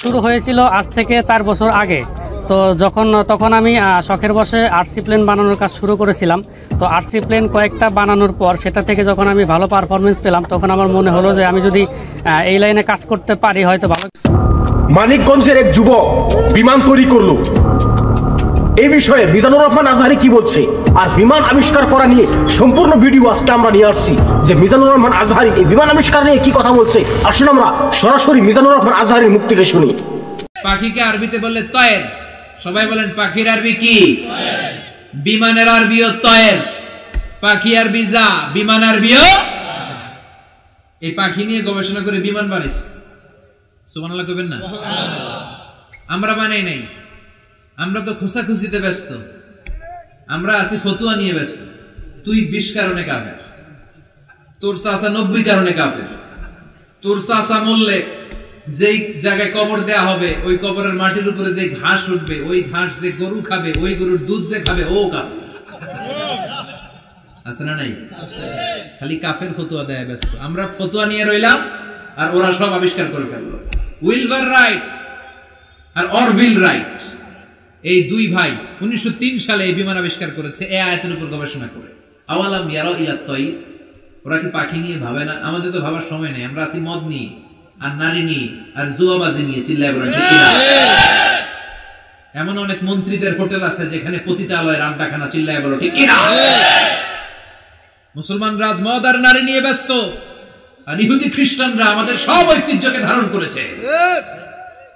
শুরু হয়েছিল আজ থেকে 4 বছর আগে। তো তখন আমি শখের বসে আরসি প্লেন বানানোর কাজ শুরু করেছিলাম। তো আরসি প্লেন কয়েকটা বানানোর পর সেটা থেকে যখন আমি ভালো পারফরমেন্স পেলাম, তখন আমার মনে হলো যে আমি যদি এই লাইনে কাজ করতে পারি হয়তো ভালো। মানিকগঞ্জের এক যুবক বিমান তৈরি করলো, এই বিষয়ে মিজানুর রহমান আজহারি কি বলছে আর বিমান আবিষ্কার করা নিয়ে সম্পূর্ণ ভিডিও আজকে আমরা নিয়ে আসছি যে মিজানুর রহমান আজহারি এই বিমান আবিষ্কার নিয়ে কি কথা বলছে। আসুন আমরা সরাসরি মিজানুর রহমান আজহারির মুখ থেকে শুনি। পাখিকে আরবিতে বললে তয়ের, সবাই বলেন পাখির আরবি কি? বিমানের আরবিও তয়ের। পাখি আরবি যা, বিমান আরবিও। এই পাখি নিয়ে গবেষণা করে বিমান বানাইছে। সুবহানাল্লাহ কইবেন না? আমরা বানাই নাই, আমরা তো খোঁচাখুচিতে ব্যস্ত, আমরা আছি ফতুয়া নিয়ে ব্যস্ত। তুই 20 কারণে কাফের, তোর চাচা 90 কারণে কাফের। তোর চাচা মরলে যেই জায়গায় কবর দেয়া হবে ওই কবরের মাটির উপরে যে ঘাস উঠবে, ওই ঘাস যে গরু খাবে, ওই গরুর দুধ যে খাবে ও কাফের। আছে না নাই? খালি কাফের ফতুয়া দেয় ব্যস্ত। আমরা ফতুয়া নিয়ে রইলাম আর ওরা সব আবিষ্কার করে ফেললো। উইলবার রাইট আর অরভিল রাইট, এই দুই ভাই 1903 সালে এই বিমান আবিষ্কার করেছে এই আয়াতের উপর গবেষণা করে। আওয়ালাম ইয়ারাউ ইলাত তায়র, ওরা কি পাখি নিয়ে ভাবে না? আমাদের তো ভাবার সময় নেই, আমরা আছি মদ নিয়ে আর নারী নিয়ে আর জুয়াবাজি নিয়ে। চিল্লায় বলেন ঠিক কিনা? এমন অনেক মন্ত্রীদের হোটেল আছে যেখানে পতিতালয়ের আড্ডাখানা। চিল্লায় বলো ঠিক কিনা? মুসলমানরা আজ মদ আর নারী নিয়ে ব্যস্ত, আর ইহুদি খ্রিস্টানরা আমাদের সব ঐতিহ্যকে ধারণ করেছে।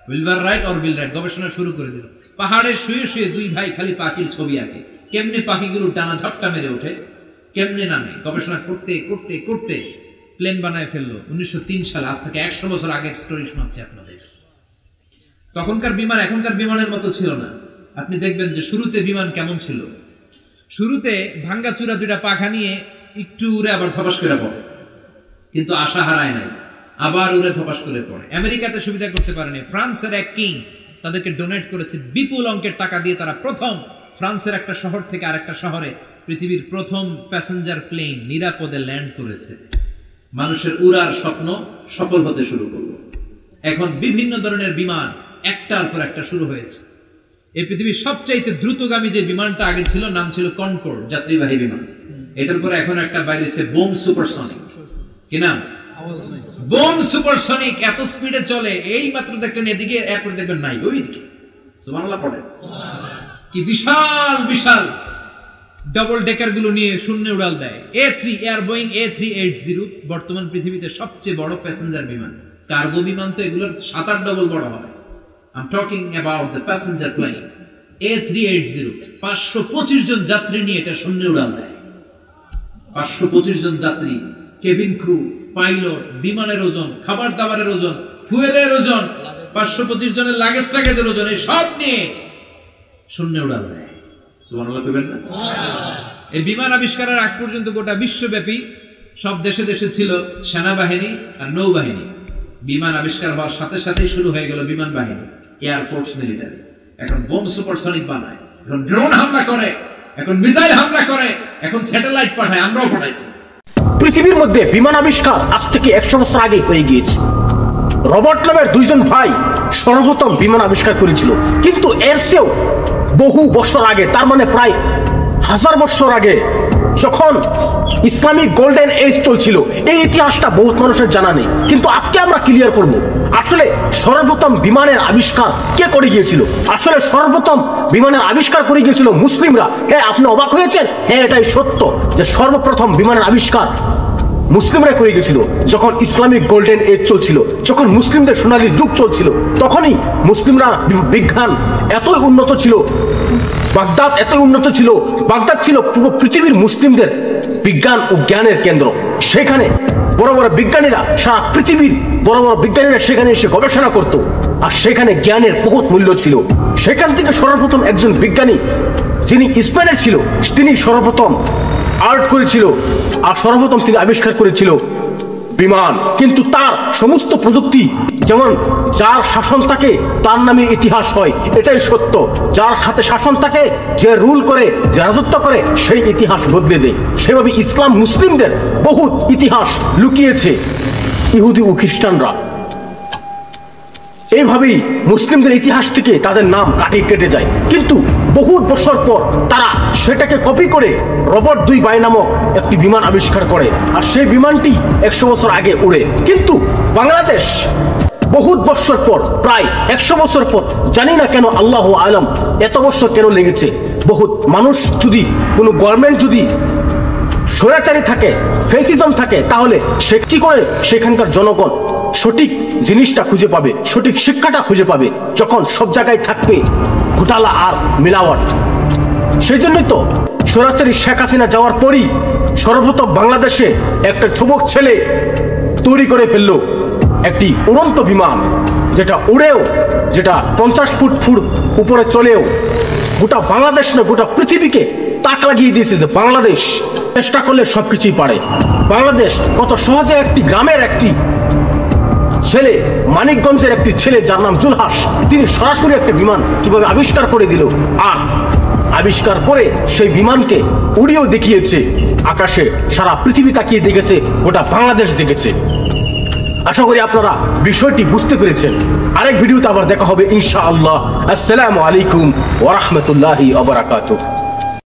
Wilbur right or bill right গবেষণা শুরু করে দিল। পাহাড়ে শুয়ে শুয়ে দুই ভাই খালি পাখির ছবি আঁকে, কেমনে পাখিগুলো টানা ঝপটা মেরে ওঠে, কেমনে নামে। গবেষণা করতে করতে করতে প্লেন বানায় ফেললো 1903 সালে। আজ থেকে 100 বছর আগের স্টোরি শোনাচ্ছি আপনাদের। তখনকার বিমান এখনকার বিমানের মতো ছিল না। আপনি দেখবেন যে শুরুতে বিমান কেমন ছিল। শুরুতে ভাঙ্গাচুরা দুইটা পাখা নিয়ে একটু উড়ে আবার ধপাস করে পড়ে, কিন্তু আশা হারায় নাই, আবার উড়ে ধপাস করে পড়ে। আমেরিকাতে সুবিধা করতে পারেনি। ফ্রান্সের এক কিং তাদেরকে ডোনেট করেছে বিপুল অঙ্কের টাকা দিয়ে। তারা প্রথম ফ্রান্সের একটা শহর থেকে আরেকটা শহরে পৃথিবীর প্রথম প্যাসেঞ্জার প্লেন নিরাপদে ল্যান্ড করেছে। মানুষের উড়ার স্বপ্ন সফল হতে শুরু করলো। এখন বিভিন্ন ধরনের বিমান একটার পর একটা শুরু হয়েছে। এই পৃথিবীর সবচাইতে দ্রুতগামী যে বিমানটা আগে ছিল নাম ছিল কনকর্ড, যাত্রীবাহী বিমান। এটার পরে এখন একটা বাইরেছে বোম সুপারসনিক। কি নাম? Bomb supersonic. এত স্পিডে চলে, এই মাত্র দেখলেন এদিকে, এরপর দেখবেন নাই ওইদিকে। সুবহানাল্লাহ পড়েন। কি বিশাল বিশাল ডাবল ডেকার গুলো নিয়ে শূন্যে উড়াল দেয়। A3 এয়ার বোয়িং A380 বর্তমান পৃথিবীতে সবচেয়ে বড় প্যাসেঞ্জার বিমান। কার্গো বিমান তো এগুলোর 7-8 ডবল বড় হয়। I'm talking about the passenger plane A380। 525 জন যাত্রী নিয়ে এটা শূন্যে উড়াল দেয়। 525 জন যাত্রী, কেবিন ক্রু, পাইলট, বিমানের ওজন, খাবার দাবারের ওজন, ফুয়েলের ওজন, 525 জনের লাগেজ টাগেজের ওজন, এই সব নিয়ে শূন্যে উড়াল দেয়। সুবহানাল্লাহ কইবেন না? এই বিমান আবিষ্কারের আগ পর্যন্ত গোটা বিশ্বব্যাপী সব দেশে দেশে ছিল সেনাবাহিনী আর নৌবাহিনী। বিমান আবিষ্কার হওয়ার সাথে সাথেই শুরু হয়ে গেল বিমান বাহিনী, এয়ার ফোর্স, মিলিটারি। এখন বোম সুপারসনিক বানায়, এখন ড্রোন হামলা করে, এখন মিসাইল হামলা করে, এখন স্যাটেলাইট পাঠায়, আমরাও পাঠাইছি। পৃথিবীর মধ্যে বিমান আবিষ্কার আজ থেকে 100 বছর আগে হয়ে গিয়েছে। রবার্ট নামের দুইজন ভাই সর্বপ্রথম বিমান আবিষ্কার করেছিল, কিন্তু এর চেয়েও বহু বছর আগে, তার মানে প্রায় 1000 বছর আগে, যখন ইসলামিক গোল্ডেন এজ চলছিল। এই ইতিহাসটা বহুত মানুষের জানা নেই, কিন্তু আজকে আমরা ক্লিয়ার করব আসলে সর্বপ্রথম বিমানের আবিষ্কার কে করে গিয়েছিল। আসলে সর্বপ্রথম বিমানের আবিষ্কার করে গিয়েছিল মুসলিমরা। হ্যাঁ, আপনি অবাক হয়েছেন? হ্যাঁ, এটাই সত্য যে সর্বপ্রথম বিমানের আবিষ্কার মুসলিমরা করে গেছিল। যখন ইসলামিক গোল্ডেন এজ চলছিল, যখন মুসলিমদের সোনালী যুগ চলছিল, তখনই মুসলিমরা বিজ্ঞান এতই উন্নত ছিল, বাগদাদ এতই উন্নত ছিল। বাগদাদ ছিল পুরো পৃথিবীর মুসলিমদের বিজ্ঞান ও জ্ঞানের কেন্দ্র। সেখানে বড় বড় বিজ্ঞানীরা, সারা পৃথিবীর বড় বড় বিজ্ঞানীরা সেখানে এসে গবেষণা করত, আর সেখানে জ্ঞানের বহুত মূল্য ছিল। সেখান থেকে সর্বপ্রথম একজন বিজ্ঞানী যিনি স্পেনের ছিল, তিনি সর্বপ্রথম আর্ট করেছিল, আর সর্বপ্রথম তিনি আবিষ্কার করেছিল বিমান। কিন্তু তার সমস্ত প্রযুক্তি, যেমন যার শাসন থাকে তার নামে ইতিহাস হয়, এটাই সত্য। যার হাতে শাসন থাকে, যে রুল করে, যে রাজত্ব করে, সেই ইতিহাস বদলে দেয়। সেভাবে ইসলাম মুসলিমদের বহুত ইতিহাস লুকিয়েছে ইহুদি ও খ্রিস্টানরা। এইভাবেই মুসলিমদের ইতিহাস থেকে তাদের নাম কাটিয়ে কেটে যায়। কিন্তু বহু বছর পর তারা সেটাকে কপি করে রবার্ট 2 ভাই নামক একটি বিমান আবিষ্কার করে, আর সেই বিমানটি 100 বছর আগে উড়ে। কিন্তু বাংলাদেশ বহুত বছর পর, প্রায় 100 বছর পর, জানি না কেন, আল্লাহ আলম এত বছর কেন লেগেছে, বহুত মানুষ যদি, কোনো গভর্নমেন্ট যদি স্বৈরাচারী থাকে, ফ্যাসিজম থাকে, তাহলে সে কি করে সেখানকার জনগণ সঠিক জিনিসটা খুঁজে পাবে, সঠিক শিক্ষাটা খুঁজে পাবে, যখন সব জায়গায় থাকবে ঘোটালা আর মিলাওয়াট। সেই জন্যই তো স্বৈরাচারী শেখ হাসিনা যাওয়ার পরই সর্বপ্রথম বাংলাদেশে একটা যুবক ছেলে তৈরি করে ফেললো একটি উড়ন্ত বিমান, যেটা উড়েও, যেটা 50 ফুট উপরে চলেও গোটা বাংলাদেশ না গোটা পৃথিবীকে তাক লাগিয়ে দিয়েছে যে বাংলাদেশ চেষ্টা করলে সবকিছুই পারে। বাংলাদেশ কত সহজে একটি গ্রামের একটি ছেলে, মানিকগঞ্জের একটি ছেলে যার নাম জুলহাস, তিনি সরাসরি একটা বিমান কিভাবে আবিষ্কার করে দিল, আর আবিষ্কার করে সেই বিমানকে উড়িয়েও দেখিয়েছে আকাশে। সারা পৃথিবী তাকিয়ে দেখেছে, গোটা বাংলাদেশ দেখেছে। আশা করি আপনারা বিষয়টি বুঝতে পেরেছেন। আরেক ভিডিওতে আবার দেখা হবে ইনশাআল্লাহ। আসসালামু আলাইকুম ওয়া রাহমাতুল্লাহি ওয়া বারাকাতুহু।